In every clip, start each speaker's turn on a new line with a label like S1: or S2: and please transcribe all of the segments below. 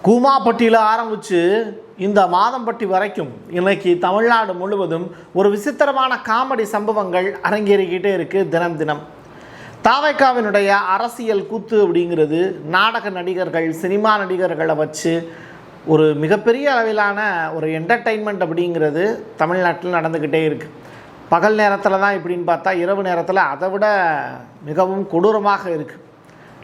S1: கூமாப்பட்டியில் ஆரம்பித்து இந்த மாதம்பட்டி வரைக்கும் இன்னைக்கு தமிழ்நாடு முழுவதும் ஒரு விசித்திரமான காமெடி சம்பவங்கள் அரங்கேறிக்கிட்டே இருக்குது. தினம் தினம் தாவைக்காவினுடைய அரசியல் கூத்து அப்படிங்கிறது நாடக நடிகர்கள், சினிமா நடிகர்களை வச்சு ஒரு மிகப்பெரிய அளவிலான ஒரு என்டர்டெயின்மெண்ட் அப்படிங்கிறது தமிழ்நாட்டில் நடந்துக்கிட்டே இருக்குது. பகல் நேரத்தில் தான் இப்படின்னு பார்த்தா இரவு நேரத்தில் அதை விட மிகவும் கொடூரமாக இருக்குது.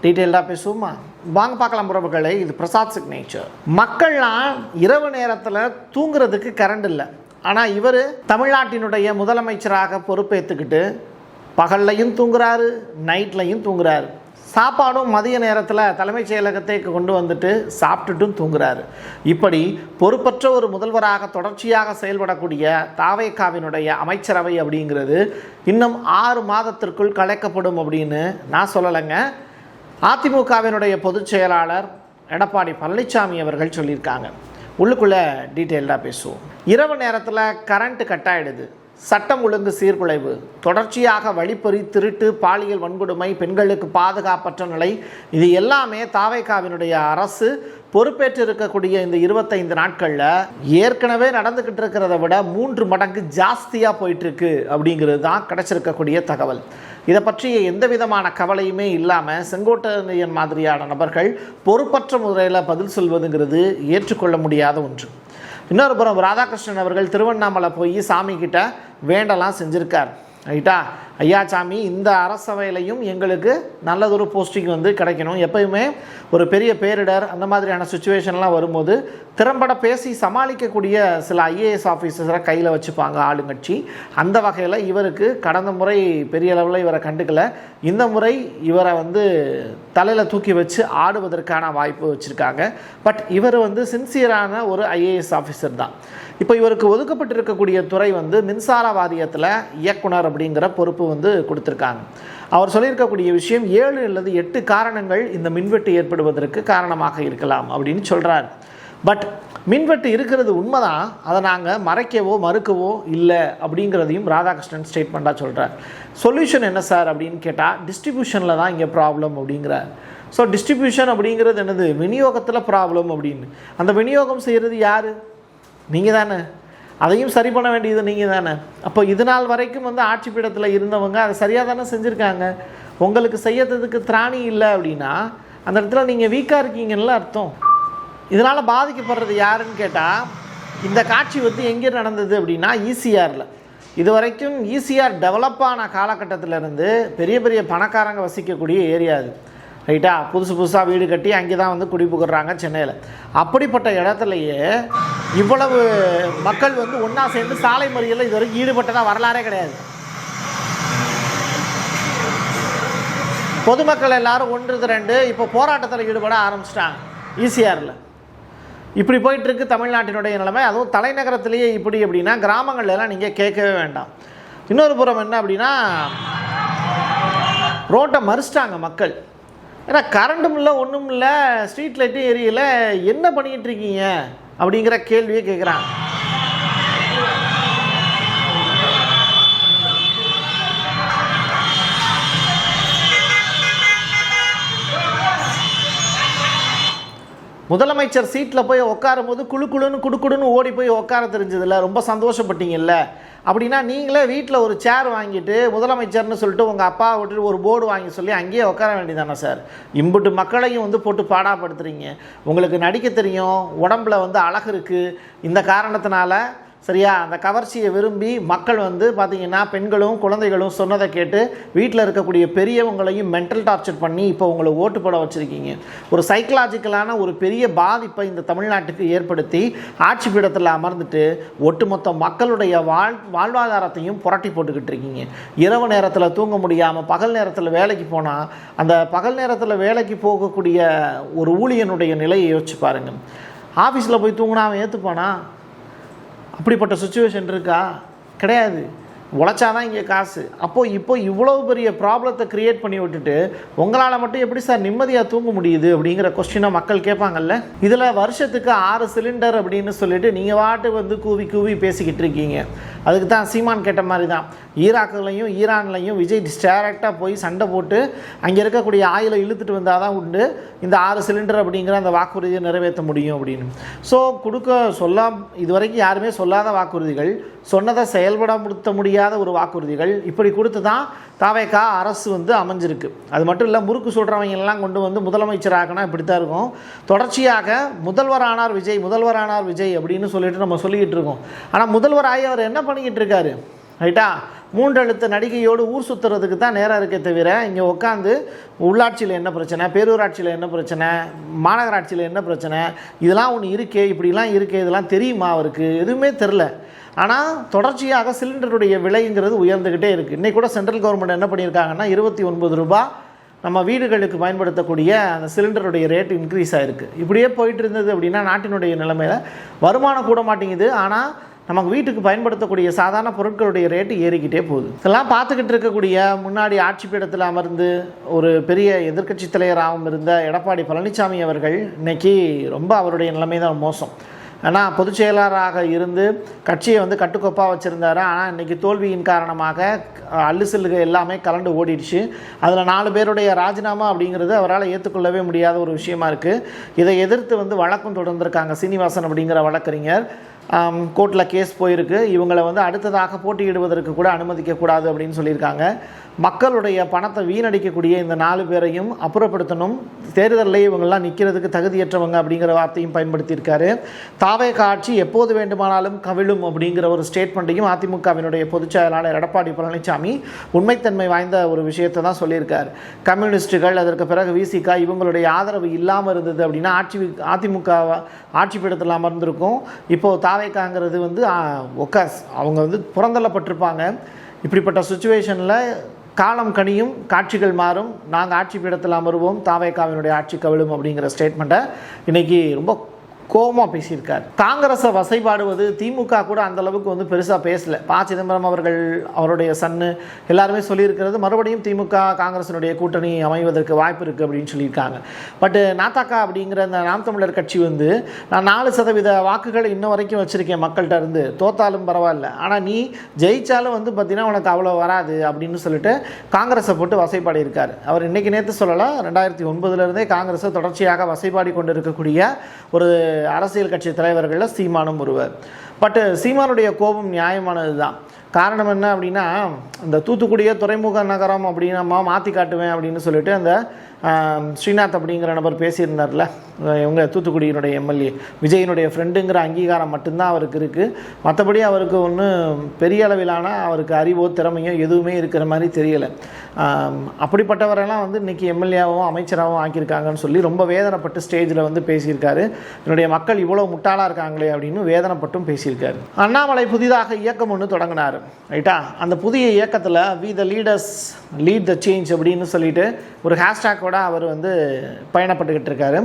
S1: டீட்டெயில்டாக பேசுவோமா? வாங்க பார்க்கலாம் உறவுகளே. இது பிரசாத் சிக்னேச்சர். மக்கள்லாம் இரவு நேரத்தில் தூங்குறதுக்கு கரண்ட் இல்லை. ஆனால் இவர் தமிழ்நாட்டினுடைய முதலமைச்சராக பொறுப்பேற்றுக்கிட்டு பகல்லையும் தூங்குறாரு, நைட்லையும் தூங்குறாரு. சாப்பாடும் மதிய நேரத்தில் தலைமைச் செயலகத்தை கொண்டு வந்துட்டு சாப்பிட்டுட்டும் தூங்குறாரு. இப்படி பொறுப்பற்ற ஒரு முதல்வராக தொடர்ச்சியாக செயல்படக்கூடிய தாவேகாவினுடைய அமைச்சரவை அப்படிங்கிறது இன்னும் 6 மாதத்திற்குள் கலைக்கப்படும் அப்படின்னு நான் சொல்லலைங்க. அதிமுகவினுடைய பொதுச் செயலாளர் எடப்பாடி பழனிசாமி அவர்கள் சொல்லியிருக்காங்க. உள்ளுக்குள்ளே டீட்டெயில்டாக பேசுவோம். இரவு நேரத்தில் கரண்ட்டு கட் ஆகிடுது. சட்டம் ஒழுங்கு சீர்குலைவு, தொடர்ச்சியாக வழிப்பறி, திருட்டு, பாலியல் வன்கொடுமை, பெண்களுக்கு பாதுகாப்பற்ற நிலை, இது எல்லாமே தாவேகாவினுடைய அரசு பொறுப்பேற்று இருக்கக்கூடிய இந்த 25 நாட்களில் ஏற்கனவே நடந்துக்கிட்டு இருக்கிறத விட 3 மடங்கு ஜாஸ்தியாக போயிட்டுருக்கு அப்படிங்கிறது தான் கிடச்சிருக்கக்கூடிய தகவல். இதை பற்றிய எந்த விதமான கவலையுமே இல்லாமல் செங்கோட்டையன் மாதிரியான நபர்கள் பொறுப்பற்ற முறையில் பதில் சொல்வதுங்கிறது ஏற்றுக்கொள்ள முடியாத ஒன்று. இன்னொரு புறம் ராதாகிருஷ்ணன் அவர்கள் திருவண்ணாமலை போய் சாமி கிட்ட வேண்டலாம் செஞ்சுருக்கார். ரைட்டா? ஐயா சாமி, இந்த அரசவையிலையும் எங்களுக்கு நல்லதொரு போஸ்டிங் கிடைக்கணும். எப்பயுமே ஒரு பெரிய பேரிடர் அந்த மாதிரியான சுச்சுவேஷன்லாம் வரும்போது திறம்பட பேசி சமாளிக்கக்கூடிய சில ஐஏஎஸ் ஆஃபீஸரை கையில் வச்சுப்பாங்க ஆளுங்கட்சி. அந்த வகையில் இவருக்கு கடந்த முறை பெரிய அளவில் இவரை கண்டுக்கலை. இந்த முறை இவரை தலையில் தூக்கி வச்சு ஆடுவதற்கான வாய்ப்பு வச்சுருக்காங்க. பட் இவர் சின்சியரான ஒரு ஐஏஎஸ் ஆஃபீஸர் தான். இப்போ இவருக்கு ஒதுக்கப்பட்டிருக்கக்கூடிய துறை மின்சார வாரியத்தில் இயக்குனர் அப்படிங்கிற பொறுப்பு கொடுத்துருக்காங்க. அவர் சொல்லியிருக்கக்கூடிய விஷயம் 7 அல்லது 8 காரணங்கள் இந்த மின்வெட்டு ஏற்படுவதற்கு காரணமாக இருக்கலாம் அப்படின்னு சொல்கிறார். பட் மின்வெட்டு இருக்கிறது உண்மைதான், அதை நாங்கள் மறைக்கவோ மறுக்கவோ இல்லை அப்படிங்கிறதையும் ராதாகிருஷ்ணன் ஸ்டேட்மெண்ட்டாக சொல்கிறார். சொல்யூஷன் என்ன சார் அப்படின்னு கேட்டால், டிஸ்ட்ரிபியூஷனில் தான் இங்கே ப்ராப்ளம் அப்படிங்கிறார். ஸோ டிஸ்ட்ரிபியூஷன் அப்படிங்கிறது என்னது? விநியோகத்தில் ப்ராப்ளம் அப்படின்னு. அந்த விநியோகம் செய்கிறது யார்? நீங்கள் தானே. அதையும் சரி பண்ண வேண்டியது நீங்கள் தானே. அப்போ இது நாள் வரைக்கும் ஆட்சி பீடத்தில் இருந்தவங்க அதை சரியாக தானே செஞ்சுருக்காங்க. உங்களுக்கு செய்யறதுக்கு திராணி இல்லை அப்படின்னா அந்த இடத்துல நீங்கள் வீக்காக இருக்கீங்கன்னு அர்த்தம். இதனால் பாதிக்கப்படுறது யாருன்னு கேட்டால், இந்த காட்சி எங்கே நடந்தது அப்படின்னா ஈசிஆரில். இது வரைக்கும் ஈசிஆர் டெவலப் ஆன காலகட்டத்திலேருந்து பெரிய பெரிய பணக்காரங்க வசிக்கக்கூடிய ஏரியா அது. ரைட்டா? புதுசாக வீடு கட்டி அங்கே தான் குடிபுகுறாங்க சென்னையில். அப்படிப்பட்ட இடத்துலையே இவ்வளவு மக்கள் ஒன்றா சேர்ந்து சாலை மறியலில் இது வரைக்கும் ஈடுபட்டதாக வரலாறே கிடையாது. பொதுமக்கள் எல்லாரும் 1-2 இப்போ போராட்டத்தில் ஈடுபட ஆரம்பிச்சிட்டாங்க ஈசிஆரில். இப்படி போயிட்டுருக்கு தமிழ்நாட்டினுடைய நிலைமை. அதுவும் தலைநகரத்திலேயே இப்படி அப்படின்னா கிராமங்கள்லாம் நீங்கள் கேட்கவே வேண்டாம். இன்னொரு புறம் என்ன அப்படின்னா, ரோட்டை மறிச்சிட்டாங்க மக்கள். ஏன்னா கரண்ட்டும் இல்லை, ஒன்றும் இல்லை, ஸ்ட்ரீட் லைட்டும் எரியல, என்ன பண்ணிகிட்டு இருக்கீங்க அப்படிங்கிற கேள்வியே கேட்குறாங்க. முதலமைச்சர் சீட்டில் போய் உட்காரும் போது குடுக்குடுன்னு ஓடி போய் உட்கார தெரிஞ்சதில்ல, ரொம்ப சந்தோஷப்பட்டீங்கல்ல. அப்படின்னா நீங்களே வீட்டில் ஒரு சேர் வாங்கிட்டு முதலமைச்சர்னு சொல்லிட்டு உங்கள் அப்பா விட்டுட்டு ஒரு போர்டு வாங்கி சொல்லி அங்கேயே உட்கார வேண்டியதானே சார்? இம்புட்டு மக்களையும் போட்டு பாடாப்படுத்துறீங்க. உங்களுக்கு நடிக்க தெரியும், உடம்புல அழகு இருக்குது, இந்த காரணத்தினால சரியா அந்த கவர்ச்சியை விரும்பி மக்கள் பார்த்திங்கன்னா பெண்களும் குழந்தைகளும் சொன்னதை கேட்டு வீட்டில் இருக்கக்கூடிய பெரியவங்களையும் மென்டல் டார்ச்சர் பண்ணி இப்போ உங்களை ஓட்டு போட வச்சுருக்கீங்க. ஒரு சைக்கலாஜிக்கலான ஒரு பெரிய பாதிப்பை இந்த தமிழ்நாட்டுக்கு ஏற்படுத்தி ஆட்சி பீடத்தில் அமர்ந்துட்டு ஒட்டுமொத்த மக்களுடைய வாழ்வாதாரத்தையும் புரட்டி போட்டுக்கிட்டு இருக்கீங்க. இரவு நேரத்தில் தூங்க முடியாமல் பகல் நேரத்தில் வேலைக்கு போனால் அந்த பகல் நேரத்தில் வேலைக்கு போகக்கூடிய ஒரு ஊழியனுடைய நிலையை யோசிச்சு பாருங்கள். ஆஃபீஸில் போய் தூங்கினா அவன் ஏற்றுப்பானா? அப்படிப்பட்ட சுச்சுவேஷன் இருக்கா? கிடையாது. உழைச்சாதான் இங்கே காசு. இப்போ இவ்வளோ பெரிய ப்ராப்ளத்தை க்ரியேட் பண்ணி விட்டுட்டு உங்களால் மட்டும் எப்படி சார் நிம்மதியாக தூங்க முடியுது அப்படிங்கிற கொஸ்டினை மக்கள் கேட்பாங்கல்ல. இதில் வருஷத்துக்கு 6 சிலிண்டர் அப்படின்னு சொல்லிட்டு நீங்கள் வாட்டு கூவி கூவி பேசிக்கிட்டு இருக்கீங்க. அதுக்கு தான் சீமான் கேட்ட மாதிரி தான், ஈராக்லையும் ஈரான்லையும் விஜய் டைரெக்டாக போய் சண்டை போட்டு அங்கே இருக்கக்கூடிய ஆயிலை இழுத்துட்டு வந்தால் தான் உண்டு இந்த 6 சிலிண்டர் அப்படிங்கிற அந்த வாக்குறுதியை நிறைவேற்ற முடியும் அப்படின்னு. ஸோ இதுவரைக்கும் யாருமே சொல்லாத வாக்குறுதிகள், சொன்னதை செயல்படுத்த முடியாத ஒரு வாக்குறுதிகள் இப்படி கொடுத்து தான் தாவேகா அரசு அமைஞ்சிருக்கு. அது மட்டும் இல்லை, முறுக்கு சொல்கிறவங்க எல்லாம் கொண்டு முதலமைச்சராகனா இப்படி தான் இருக்கும். தொடர்ச்சியாக முதல்வரானார் விஜய் அப்படின்னு சொல்லிட்டு நம்ம சொல்லிக்கிட்டு இருக்கோம். ஆனால் முதல்வராகி அவர் என்ன பண்ணிக்கிட்டு இருக்காரு? ரைட்டா, 3 எழுத்து நடிகையோடு ஊர் சுற்றுறதுக்கு தான் நேரம் இருக்கே தவிர இங்கே உட்காந்து உள்ளாட்சியில் என்ன பிரச்சனை, பேரூராட்சியில் என்ன பிரச்சனை, மாநகராட்சியில் என்ன பிரச்சனை, இதெல்லாம் ஒன்று இருக்கே, இப்படிலாம் இருக்கே, இதெல்லாம் தெரியுமா அவருக்கு? எதுவுமே தெரில. ஆனால் தொடர்ச்சியாக சிலிண்டருடைய விலைங்கிறது உயர்ந்துக்கிட்டே இருக்குது. இன்றைக்கி கூட சென்ட்ரல் கவர்மெண்ட் என்ன பண்ணியிருக்காங்கன்னா 29 ரூபா நம்ம வீடுகளுக்கு பயன்படுத்தக்கூடிய அந்த சிலிண்டருடைய ரேட் இன்க்ரீஸ் ஆகிருக்கு. இப்படியே போயிட்டு இருந்தது அப்படின்னா நாட்டினுடைய நிலைமையில் வருமானம் கூட மாட்டேங்குது. ஆனால் நமக்கு வீட்டுக்கு பயன்படுத்தக்கூடிய சாதாரண பொருட்களுடைய ரேட்டு ஏறிக்கிட்டே போகுது. இதெல்லாம் பார்த்துக்கிட்டு இருக்கக்கூடிய முன்னாடி ஆட்சி பீடத்தில் அமர்ந்து ஒரு பெரிய எதிர்க்கட்சி தலைவராகவும் இருந்த எடப்பாடி பழனிசாமி அவர்கள் இன்றைக்கி ரொம்ப அவருடைய நிலைமை தான் மோசம். ஆனால் பொதுச் செயலாளராக இருந்து கட்சியை கட்டுக்கோப்பாக வச்சுருந்தார். ஆனால் இன்றைக்கி தோல்வியின் காரணமாக அல்லு செல்லுக எல்லாமே கலண்டு ஓடிடுச்சு. அதில் 4 பேருடைய ராஜினாமா அப்படிங்கிறது அவரால் ஏற்றுக்கொள்ளவே முடியாத ஒரு விஷயமா இருக்குது. இதை எதிர்த்து வழக்கம் தொடர்ந்திருக்காங்க. சீனிவாசன் அப்படிங்கிற வழக்கறிஞர் கோர்ட்டில் கேஸ் போயிருக்கு. இவங்களை அடுத்ததாக போட்டியிடுவதற்கு கூட அனுமதிக்கக்கூடாது அப்படின்னு சொல்லியிருக்காங்க. மக்களுடைய பணத்தை வீணடிக்கக்கூடிய இந்த 4 பேரையும் அப்புறப்படுத்தணும், தேர்தலில் இவங்கெல்லாம் நிற்கிறதுக்கு தகுதியற்றவங்க அப்படிங்கிற வார்த்தையும் பயன்படுத்தியிருக்காரு. தாவேகா ஆட்சி எப்போது வேண்டுமானாலும் கவிழும் அப்படிங்கிற ஒரு ஸ்டேட்மெண்ட்டையும் அதிமுகவினுடைய பொதுச் செயலாளர் எடப்பாடி பழனிசாமி உண்மைத்தன்மை வாய்ந்த ஒரு விஷயத்தை தான் சொல்லியிருக்கார். கம்யூனிஸ்டுகள், அதற்கு பிறகு விசிகா இவங்களுடைய ஆதரவு இல்லாமல் இருந்தது அப்படின்னா அதிமுக ஆட்சி பீடத்தில் அமர்ந்திருக்கும். இப்போது தாவேகாங்கிறது அவங்க புறந்தள்ளப்பட்டிருப்பாங்க. இப்படிப்பட்ட சுச்சுவேஷனில் காலம் கனியும், காட்சிகள் மாறும், நாங்கள் ஆட்சி பீடத்தில் அமருவோம், தாவேகாவினுடைய ஆட்சி கவிழும் அப்படிங்கிற ஸ்டேட்மெண்ட்டை இன்றைக்கி ரொம்ப கோபமாக பேசியிருக்கார். காங்கிரஸை வசைபாடுவது திமுக கூட அந்தளவுக்கு பெருசாக பேசலை. சிதம்பரம் அவர்கள், அவருடைய சன்னு எல்லாருமே சொல்லியிருக்கிறது மறுபடியும் திமுக காங்கிரஸினுடைய கூட்டணி அமைவதற்கு வாய்ப்பு இருக்குது அப்படின்னு சொல்லியிருக்காங்க. பட்டு நாத்தாக்கா அப்படிங்கிற அந்த நாம் தமிழர் கட்சி நான் 4% வாக்குகளை இன்ன வரைக்கும் வச்சுருக்கேன் மக்கள்கிட்ட இருந்து, தோத்தாலும் பரவாயில்ல, ஆனால் நீ ஜெயிச்சாலும் பார்த்தீங்கன்னா உனக்கு அவ்வளோ வராது அப்படின்னு சொல்லிட்டு காங்கிரஸை போட்டு வசைப்பாடி இருக்கார். அவர் இன்றைக்கி நேற்று சொல்லலாம், 2009 காங்கிரஸை தொடர்ச்சியாக வசைப்பாடி கொண்டு இருக்கக்கூடிய ஒரு அரசியல் கட்சி தலைவர்களில் சீமானும் ஒருவர். பட் சீமானுடைய கோபம் நியாயமானது தான். காரணம் என்ன அப்படின்னா, இந்த தூத்துக்குடியை துறைமுக நகரம் அப்படின்னு மாற்றி காட்டுவேன் அப்படின்னு சொல்லிட்டு அந்த ஸ்ரீநாத் அப்படிங்கிற நபர் பேசியிருந்தார்ல, இவங்க தூத்துக்குடியினுடைய எம்எல்ஏ விஜயினுடைய ஃப்ரெண்டுங்கிற அங்கீகாரம் மட்டும்தான் அவருக்கு இருக்குது. மற்றபடி அவருக்கு ஒன்றும் பெரிய அளவிலான அவருக்கு அறிவோ திறமையோ எதுவுமே இருக்கிற மாதிரி தெரியலை. அப்படிப்பட்டவரெல்லாம் இன்றைக்கி எம்எல்ஏவும் அமைச்சராகவும் ஆக்கியிருக்காங்கன்னு சொல்லி ரொம்ப வேதனைப்பட்டு ஸ்டேஜில் பேசியிருக்காரு. என்னுடைய மக்கள் இவ்வளோ முட்டாளாக இருக்காங்களே அப்படின்னு வேதனைப்பட்டும் பேசியிருக்காரு. அண்ணாமலை புதிதாக இயக்கம் ஒன்று தொடங்கினார். ரைட்டா, அந்த புதிய இயக்கத்தில் we the leaders lead the change அப்படின்னு சொல்லிட்டு ஒரு ஹேஷ்டேக்கோட அவர் பயணப்பட்டுக்கிட்டு இருக்காரு.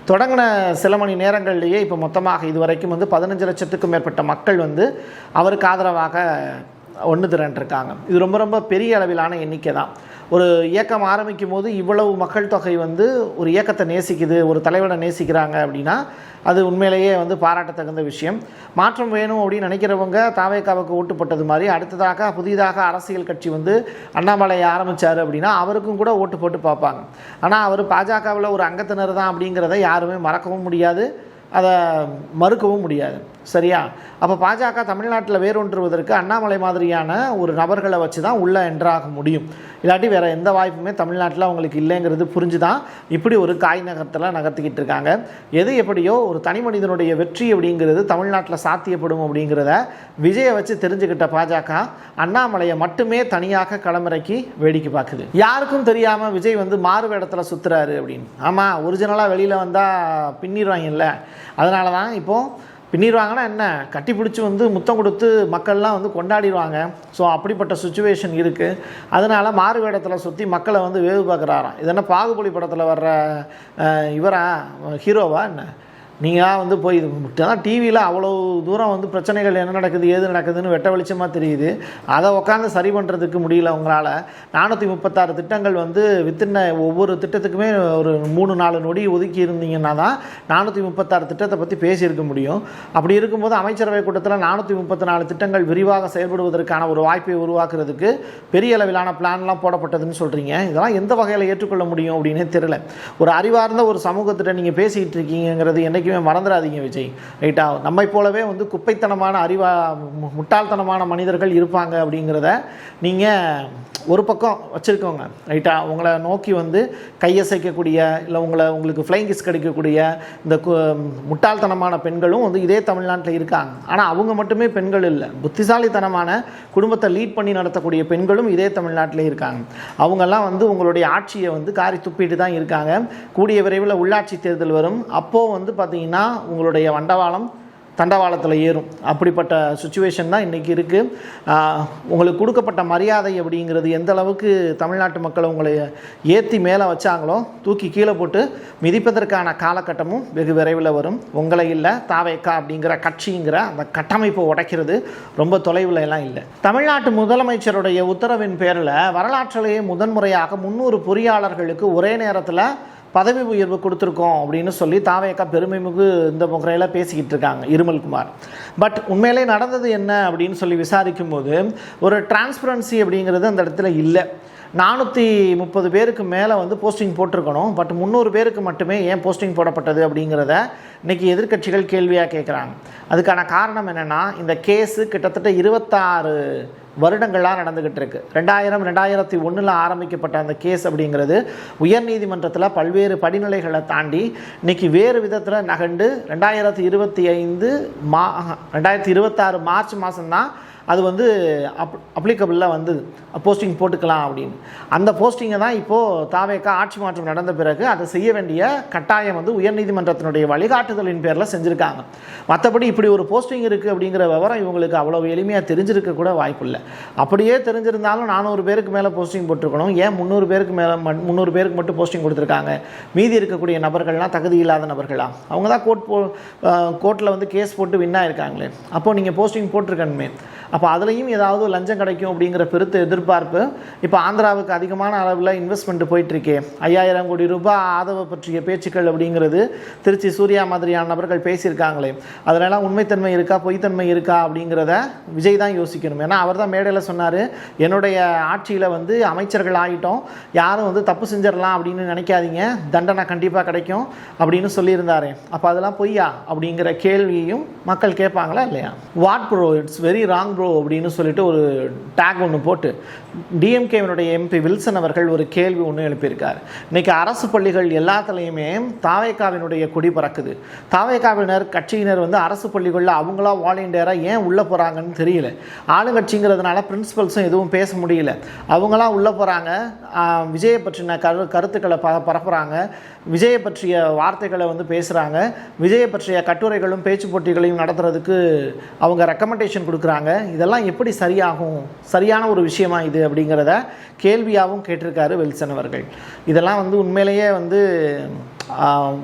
S1: தொடங்கின சில மணி நேரங்கள்லேயே இப்போ மொத்தமாக இதுவரைக்கும் 15 லட்சத்துக்கும் மேற்பட்ட மக்கள் அவருக்கு ஆதரவாக ஒன்று திரண்டிருக்காங்க. இது ரொம்ப ரொம்ப பெரிய அளவிலான எண்ணிக்கை தான். ஒரு இயக்கம் ஆரம்பிக்கும் போது இவ்வளவு மக்கள் தொகை ஒரு இயக்கத்தை நேசிக்குது, ஒரு தலைவனை நேசிக்கிறாங்க அப்படின்னா அது உண்மையிலேயே பாராட்டத்தகுந்த விஷயம். மாற்றம் வேணும் அப்படின்னு நினைக்கிறவங்க தாவேகாவுக்கு ஓட்டு போட்டது மாதிரி அடுத்ததாக புதிதாக அரசியல் கட்சி அண்ணாமலையை ஆரம்பித்தார் அப்படின்னா அவருக்கும் கூட ஓட்டு போட்டு பார்ப்பாங்க. ஆனால் அவர் பாஜகவில் ஒரு அங்கத்தினர் தான் அப்படிங்கிறத யாருமே மறக்கவும் முடியாது, அதை மறுக்கவும் முடியாது. சரியா? அப்போ பாஜக தமிழ்நாட்டில் வேரூன்றுவதற்கு அண்ணாமலை மாதிரியான ஒரு நபர்களை வச்சு தான் உள்ளே என்ட்ராக முடியும். இல்லாட்டி வேறு எந்த வாய்ப்புமே தமிழ்நாட்டில் அவங்களுக்கு இல்லைங்கிறது புரிஞ்சு தான் இப்படி ஒரு காய் நகரத்தில் நகர்த்திக்கிட்டு இருக்காங்க. எது எப்படியோ ஒரு தனி மனிதனுடைய வெற்றி அப்படிங்கிறது தமிழ்நாட்டில் சாத்தியப்படும் அப்படிங்கிறத விஜயை வச்சு தெரிஞ்சுக்கிட்ட பாஜக அண்ணாமலையை மட்டுமே தனியாக களமிறக்கி வேடிக்கை பார்க்குது. யாருக்கும் தெரியாமல் விஜய் மாறு வேடத்தில் சுற்றுறாரு அப்படின்னு. ஆமாம், ஒரிஜினலாக வெளியில் வந்தால் பின்னிடுவாங்கல்ல, அதனால தான் இப்போது பின்னிடுவாங்கன்னா என்ன, கட்டி பிடிச்சி முத்தம் கொடுத்து மக்கள்லாம் கொண்டாடிடுவாங்க. ஸோ அப்படிப்பட்ட சுச்சுவேஷன் இருக்குது. அதனால் மாறு வேடத்தில் சுற்றி மக்களை வேவு பார்க்குறாராம். இதென்ன பாகுபலி படத்தில் வர்ற இவரா ஹீரோவா என்ன? நீங்கள் வந்து போய் தான் டிவியில் அவ்வளோ தூரம் வந்து பிரச்சனைகள் என்ன நடக்குது ஏது நடக்குதுன்னு வெட்ட வெளிச்சமாக தெரியுது. அதை உட்காந்து சரி பண்ணுறதுக்கு முடியல உங்களால். 436 திட்டங்கள் வந்து வித்தின்ன ஒவ்வொரு திட்டத்துக்குமே ஒரு 3-4 நொடி ஒதுக்கி இருந்தீங்கன்னா தான் 436 திட்டத்தை பற்றி பேசியிருக்க முடியும். அப்படி இருக்கும்போது அமைச்சரவை கூட்டத்தில் 434 திட்டங்கள் விரிவாக செயல்படுவதற்கான ஒரு வாய்ப்பை உருவாக்குறதுக்கு பெரிய அளவிலான பிளான்லாம் போடப்பட்டதுன்னு சொல்கிறீங்க. இதெல்லாம் எந்த வகையில் ஏற்றுக்கொள்ள முடியும் அப்படின்னே தெரியல. ஒரு அறிவார்ந்த ஒரு சமூகத்திட்ட நீங்கள் பேசிகிட்டு இருக்கீங்கிறது என்றைக்குமே மறந்துடாதீங்க விஜய். ரைட்டா? நம்மை போலவே வந்து குப்பைத்தனமான முட்டாள்தனமான மனிதர்கள் இருப்பாங்க அப்படிங்கிறத நீங்கள் ஒரு பக்கம் வச்சுருக்கோங்க. ரைட்டா? உங்களை நோக்கி வந்து கையசைக்கக்கூடிய இல்லை உங்களுக்கு ஃப்ளைங் கிஸ் கிடைக்கக்கூடிய இந்த முட்டாள்தனமான பெண்களும் வந்து இதே தமிழ்நாட்டில் இருக்காங்க. ஆனால் அவங்க மட்டுமே பெண்கள் இல்லை, புத்திசாலித்தனமான குடும்பத்தை லீட் பண்ணி நடத்தக்கூடிய பெண்களும் இதே தமிழ்நாட்டில் இருக்காங்க. அவங்கெல்லாம் வந்து உங்களுடைய ஆட்சியை வந்து காரி துப்பிட்டு தான் இருக்காங்க. கூடிய விரைவில் உள்ளாட்சி தேர்தல் வரும். அப்போது வந்து பார்த்திங்கன்னா உங்களுடைய தண்டவாளத்தில் ஏறும். அப்படிப்பட்ட சுச்சுவேஷன் தான் இன்றைக்கி இருக்குது. உங்களுக்கு கொடுக்கப்பட்ட மரியாதை அப்படிங்கிறது எந்த அளவுக்கு தமிழ்நாட்டு மக்களை உங்களை ஏற்றி மேலே வச்சாங்களோ தூக்கி கீழே போட்டு மிதிப்பதற்கான காலகட்டமும் வெகு விரைவில் வரும். உங்களை இல்லை, தாவேக்கா அப்படிங்கிற கட்சிங்கிற அந்த கட்டமைப்பை உடைக்கிறது ரொம்ப தொலைவில் எல்லாம் இல்லை. தமிழ்நாட்டு முதலமைச்சருடைய உத்தரவின் பேரில் வரலாற்றிலேயே முதன்முறையாக 300 பொறியாளர்களுக்கு ஒரே நேரத்தில் பதவி உயர்வு கொடுத்துருக்கோம் அப்படின்னு சொல்லி தாவேக்கா பெருமைமிகு இந்த முறையில் பேசிக்கிட்டு இருக்காங்க இருமல்குமார். பட் உண்மையிலே நடந்தது என்ன அப்படின்னு சொல்லி விசாரிக்கும் போது ஒரு டிரான்ஸ்பரன்சி அப்படிங்கிறது அந்த இடத்துல இல்லை. 430 பேருக்கு மேலே வந்து போஸ்டிங் போட்டிருக்கணும். பட் 300 பேருக்கு மட்டுமே ஏன் போஸ்டிங் போடப்பட்டது அப்படிங்கிறத இன்றைக்கி எதிர்க்கட்சிகள் கேள்வியாக கேட்குறாங்க. அதுக்கான காரணம் என்னென்னா, இந்த கேஸு கிட்டத்தட்ட 26 வருடங்களாக நடந்துக்கிட்டு இருக்கு. 2001 ஆரம்பிக்கப்பட்ட அந்த கேஸ் அப்படிங்கிறது உயர்நீதிமன்றத்தில் பல்வேறு படிநிலைகளை தாண்டி இன்றைக்கி வேறு விதத்தில் நகண்டு 2026 மார்ச் மாதம்தான் அது வந்து அப்ளிகபிளாக வந்தது. போஸ்டிங் போட்டுக்கலாம் அப்படின்னு. அந்த போஸ்டிங்கை தான் இப்போது தாவேக்கா ஆட்சி மாற்றம் நடந்த பிறகு அதை செய்ய வேண்டிய கட்டாயம் வந்து உயர்நீதிமன்றத்தினுடைய வழிகாட்டுதலின் பேரில் செஞ்சுருக்காங்க. மற்றபடி இப்படி ஒரு போஸ்டிங் இருக்குது அப்படிங்கிற விவரம் இவங்களுக்கு அவ்வளோ எளிமையாக தெரிஞ்சிருக்க கூட வாய்ப்பு இல்லை. அப்படியே தெரிஞ்சிருந்தாலும் 400 பேருக்கு மேலே போஸ்டிங் போட்டிருக்கணும். ஏன் 300 பேருக்கு மட்டும் போஸ்டிங் கொடுத்துருக்காங்க? மீதி இருக்கக்கூடிய நபர்கள்லாம் தகுதி இல்லாத நபர்களா? அவங்க தான் கோர்ட்டில் வந்து கேஸ் போட்டு வின் ஆயிருக்காங்களே. அப்போது நீங்கள் போஸ்டிங் போட்டிருக்கணுமே. அப்போ அதுலேயும் ஏதாவது லஞ்சம் கிடைக்கும் அப்படிங்கிற பெருத்த எதிர்பார்ப்பு இப்போ ஆந்திராவுக்கு அதிகமான அளவில் இன்வெஸ்ட்மெண்ட் போயிட்டுருக்கே. 5000 கோடி ரூபாய் ஆதரவு பற்றிய பேச்சுக்கள் அப்படிங்கிறது திருச்சி சூர்யா மாதிரியான நபர்கள் பேசியிருக்காங்களே. அதிலெல்லாம் உண்மைத்தன்மை இருக்கா பொய்த்தன்மை இருக்கா அப்படிங்கிறத விஜய் தான் யோசிக்கணும். ஏன்னா அவர் தான் மேடையில் சொன்னார், என்னுடைய ஆட்சியில் வந்து அமைச்சர்கள் ஆகிட்டோம், யாரும் வந்து தப்பு செஞ்சிடலாம் அப்படின்னு நினைக்காதீங்க, தண்டனை கண்டிப்பாக கிடைக்கும் அப்படின்னு சொல்லியிருந்தாரு. அப்போ அதெல்லாம் பொய்யா அப்படிங்கிற கேள்வியும் மக்கள் கேட்பாங்களா இல்லையா? What bro, it's very wrong bro அப்படின்னு சொல்லிட்டு ஒரு டேக் ஒன்று போட்டு டிஎம்கேவினுடைய எம்பி வில்சன் அவர்கள் ஒரு கேள்வி ஒன்று எழுப்பியிருக்கார். இன்றைக்கி அரசு பள்ளிகள் எல்லாத்துலேயுமே தாவேக்காவினுடைய கொடி பறக்குது. தாவேக்காவினர் கட்சியினர் வந்து அரசு பள்ளிகளில் அவங்களா வாலண்டியராக ஏன் உள்ளே போகிறாங்கன்னு தெரியல. ஆளுங்கட்சிங்கிறதுனால பிரின்சிபல்ஸும் எதுவும் பேச முடியல. அவங்களாம் உள்ளே போகிறாங்க, விஜயை பற்றின கருத்துக்களை பரப்புகிறாங்க, விஜயை பற்றிய வார்த்தைகளை வந்து பேசுகிறாங்க, விஜயை பற்றிய கட்டுரைகளும் பேச்சு போட்டிகளையும் நடத்துறதுக்கு அவங்க ரெக்கமெண்டேஷன் கொடுக்குறாங்க. இதெல்லாம் எப்படி சரியான ஒரு விஷயமா இது அப்படிங்கிறத கேள்வியாகவும் கேட்டிருக்காரு வில்சன் அவர்கள். இதெல்லாம் வந்து உண்மையிலேயே வந்து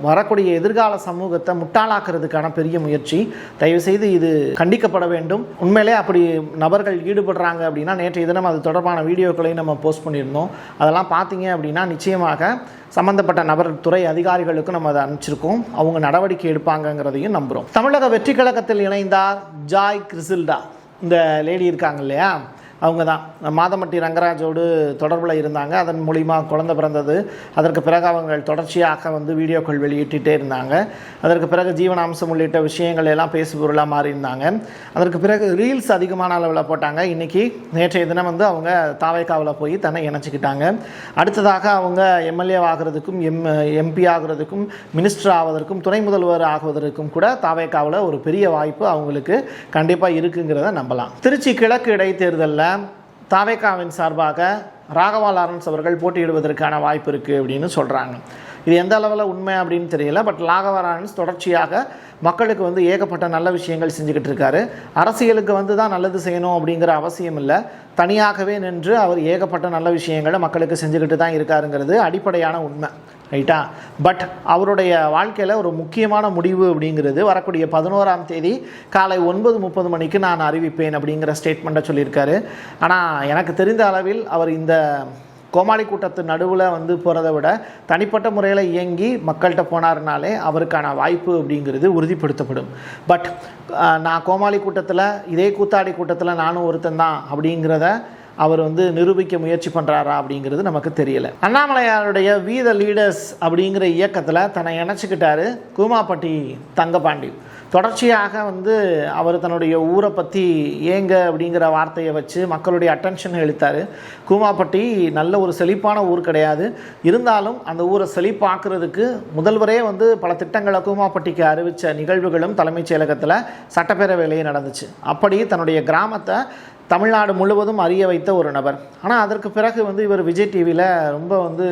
S1: வரக்கூடிய எதிர்கால சமூகத்தை முட்டாளாக்குறதுக்கான பெரிய முயற்சி. தயவுசெய்து இது கண்டிக்கப்பட வேண்டும். உண்மையிலே அப்படி நபர்கள் ஈடுபடுறாங்க அப்படின்னா, நேற்றைய தினம் அது தொடர்பான வீடியோக்களையும் நம்ம போஸ்ட் பண்ணியிருந்தோம். அதெல்லாம் பார்த்தீங்க அப்படின்னா நிச்சயமாக சம்பந்தப்பட்ட நபர் துறை அதிகாரிகளுக்கும் நம்ம அதை அனுப்பிச்சிருக்கோம். அவங்க நடவடிக்கை எடுப்பாங்கங்கிறதையும் நம்புகிறோம். தமிழக வெற்றி கழகத்தில் இணைந்தார் ஜாய் கிறிசில்டா. இந்த லேடி இருக்காங்க இல்லையா, அவங்க தான் மாதமட்டி ரங்கராஜோடு தொடர்பில் இருந்தாங்க. அதன் மூலிமா குழந்தை பிறந்தது. அதற்கு பிறகு அவங்க தொடர்ச்சியாக வந்து வீடியோக்கள் வெளியிட்டுட்டே இருந்தாங்க. அதற்கு பிறகு ஜீவனாம்சம் உள்ளிட்ட விஷயங்கள் எல்லாம் பேசுபொருளாக மாறியிருந்தாங்க. அதற்கு பிறகு ரீல்ஸ் அதிகமான அளவில் போட்டாங்க. இன்றைக்கி நேற்றைய தினம் வந்து அவங்க தாவேக்காவில் போய் தன்னை இணைச்சிக்கிட்டாங்க. அடுத்ததாக அவங்க எம்எல்ஏ ஆகிறதுக்கும் எம்பி ஆகிறதுக்கும் மினிஸ்டர் ஆவதற்கும் துணை முதல்வர் ஆகுவதற்கும் கூட தாவேக்காவில் ஒரு பெரிய வாய்ப்பு அவங்களுக்கு கண்டிப்பாக இருக்குங்கிறத நம்பலாம். திருச்சி கிழக்கு இடைத்தேர்தலில் தாவேக்காவின் சார்பாக ராகவா லாரன்ஸ் அவர்கள் போட்டியிடுவதற்கான வாய்ப்பு இருக்குது அப்படின்னு சொல்கிறாங்க. இது எந்த அளவில் உண்மை அப்படின்னு தெரியல. பட் ராகவா லாரன்ஸ் தொடர்ச்சியாக மக்களுக்கு வந்து ஏகப்பட்ட நல்ல விஷயங்கள் செஞ்சுக்கிட்டு இருக்காரு. அரசியலுக்கு வந்து தான் நல்லது செய்யணும் அப்படிங்கிற அவசியம் இல்லை. தனியாகவே நின்று அவர் ஏகப்பட்ட நல்ல விஷயங்களை மக்களுக்கு செஞ்சுக்கிட்டு தான் இருக்காருங்கிறது அடிப்படையான உண்மை, ரைட்டா? பட் அவருடைய வாழ்க்கையில் ஒரு முக்கியமான முடிவு அப்படிங்கிறது வரக்கூடிய 11ஆம் தேதி காலை 9:30 மணிக்கு நான் அறிவிப்பேன் அப்படிங்கிற ஸ்டேட்மெண்ட்டை சொல்லியிருக்காரு. ஆனால் எனக்கு தெரிந்த அளவில் அவர் இந்த கோமாளி கூட்டத்து நடுவில் வந்து போகிறத விட தனிப்பட்ட முறையில் இயங்கி மக்கள்கிட்ட போனார்னாலே அவருக்கான வாய்ப்பு அப்படிங்கிறது உறுதிப்படுத்தப்படும். பட் நான் கோமாளி கூட்டத்தில் இதே கூத்தாடி கூட்டத்தில் நானும் ஒருத்தன் தான் அப்படிங்கிறத அவர் வந்து நிரூபிக்க முயற்சி பண்ணுறாரா அப்படிங்கிறது நமக்கு தெரியலை. அண்ணாமலையாருடைய வி த லீடர்ஸ் அப்படிங்கிற இயக்கத்தில் தன்னை இணைச்சிக்கிட்டாரு கூமாப்பட்டி தங்கபாண்டி. தொடர்ச்சியாக வந்து அவர் தன்னுடைய ஊரை பற்றி ஏங்க அப்படிங்கிற வார்த்தையை வச்சு மக்களுடைய அட்டென்ஷன் இழுத்தார். கூமாப்பட்டி நல்ல ஒரு செழிப்பான ஊர் கிடையாது, இருந்தாலும் அந்த ஊரை செழிப்பாக்குறதுக்கு முதல்வரே வந்து பல திட்டங்களை கூமாப்பட்டிக்கு அறிவித்த நிகழ்வுகளும் தலைமைச் செயலகத்தில் சட்டப்பேரவையிலேயே நடந்துச்சு. அப்படி தன்னுடைய கிராமத்தை தமிழ்நாடு முழுவதும் அறிய வைத்த ஒரு நபர். ஆனால் அதற்கு பிறகு வந்து இவர் விஜய் டிவியில் ரொம்ப வந்து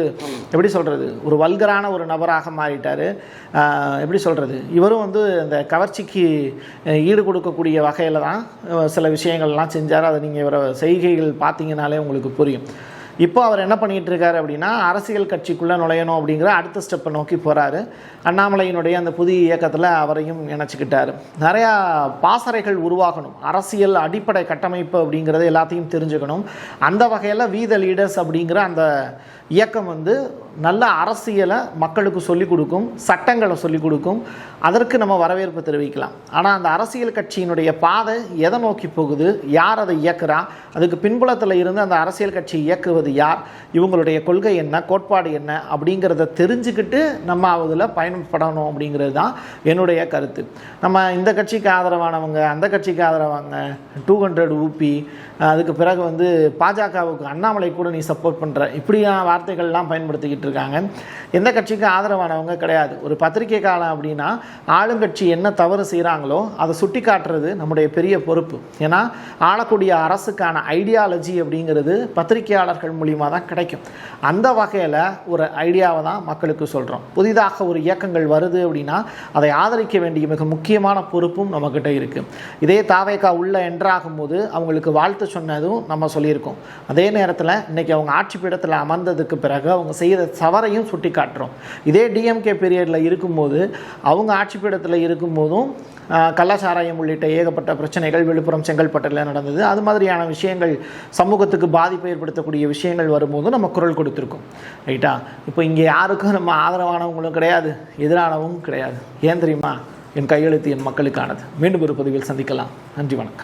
S1: எப்படி சொல்கிறது, ஒரு வல்கரான ஒரு நபராக மாறிட்டார். எப்படி சொல்கிறது, இவரும் வந்து இந்த கவர்ச்சிக்கு ஈடு கொடுக்கக்கூடிய வகையில் தான் சில விஷயங்கள்லாம் செஞ்சார். அதை நீங்கள் இவரை செய்கைகள் பார்த்தீங்கனாலே உங்களுக்கு புரியும். இப்போ அவர் என்ன பண்ணிகிட்டு இருக்காரு அப்படின்னா, அரசியல் கட்சிக்குள்ளே நுழையணும் அப்படிங்கிற அடுத்த ஸ்டெப்பை நோக்கி போகிறாரு. அண்ணாமலையினுடைய அந்த புதிய இயக்கத்தில் அவரையும் இணைச்சிக்கிட்டார். நிறையா பாசறைகள் உருவாகணும், அரசியல் அடிப்படை கட்டமைப்பு அப்படிங்கிறது எல்லாத்தையும் தெரிஞ்சுக்கணும். அந்த வகையில் வி த லீடர்ஸ் அப்படிங்கிற அந்த இயக்கம் வந்து நல்ல அரசியலை மக்களுக்கு சொல்லிக் கொடுக்கும், சட்டங்களை சொல்லிக் கொடுக்கும். அதற்கு நம்ம வரவேற்பு தெரிவிக்கலாம். ஆனால் அந்த அரசியல் கட்சியினுடைய பாதை எதை நோக்கி போகுது, யார் அதை இயக்குறா, அதுக்கு பின்புலத்தில் இருந்து அந்த அரசியல் கட்சி இயக்குவது யார், இவங்களுடைய கொள்கை என்ன, கோட்பாடு என்ன அப்படிங்கிறத தெரிஞ்சுக்கிட்டு நம்ம அதில் பயன்படணும் அப்படிங்கிறது தான் என்னுடைய கருத்து. நம்ம இந்த கட்சிக்கு ஆதரவானவங்க, அந்த கட்சிக்கு ஆதரவாங்க, 200 ஊபி, அதுக்கு பிறகு வந்து பாஜகவுக்கு அண்ணாமலை கூட நீ சப்போர்ட் பண்ணுற, இப்படியான வார்த்தைகள்லாம் பயன்படுத்திக்கிட்டு இருக்காங்க. எந்த கட்சிக்கு ஆதரவானவங்க கிடையாது. ஒரு பத்திரிகை காலம் அப்படின்னா ஆளுங்கட்சி என்ன தவறு செய்கிறாங்களோ அதை சுட்டி காட்டுறது நம்முடைய பெரிய பொறுப்பு. ஏன்னா ஆளக்கூடிய அரசுக்கான ஐடியாலஜி அப்படிங்கிறது பத்திரிகையாளர்கள் மூலியமாக தான் கிடைக்கும். அந்த வகையில் ஒரு ஐடியாவை தான் மக்களுக்கு சொல்கிறோம். புதிதாக ஒரு இயக்கங்கள் வருது அப்படின்னா அதை ஆதரிக்க வேண்டிய மிக முக்கியமான பொறுப்பும் நம்மக்கிட்ட இருக்குது. இதே தாவேகா உள்ள என்ட்ராகும் போது அவங்களுக்கு வாழ்த்து சொன்னதும் நம்ம சொல்லியிருக்கோம். அதே நேரத்தில் இன்றைக்கி அவங்க ஆட்சி பீடத்தில் அமர்ந்ததுக்கு பிறகு அவங்க செய்த தவறையும் சுட்டி காட்டுறோம். இதே டிஎம்கே பீரியடில் இருக்கும்போது, அவங்க ஆட்சி பீடத்தில் இருக்கும்போதும் கள்ளச்சாராயம் உள்ளிட்ட ஏகப்பட்ட பிரச்சனைகள் விழுப்புரம் செங்கல்பட்டில் நடந்தது. அது மாதிரியான விஷயங்கள், சமூகத்துக்கு பாதிப்பை ஏற்படுத்தக்கூடிய விஷயங்கள் வரும்போது நம்ம குரல் கொடுத்துருக்கோம், ரைட்டா? இப்போ இங்கே யாருக்கும் நம்ம ஆதரவானவங்களும் கிடையாது, எதிரானவும் கிடையாது. ஏன் தெரியுமா? என் கையெழுத்து என் மக்களுக்கானது. மீண்டும் ஒரு பதிவில் சந்திக்கலாம். நன்றி, வணக்கம்.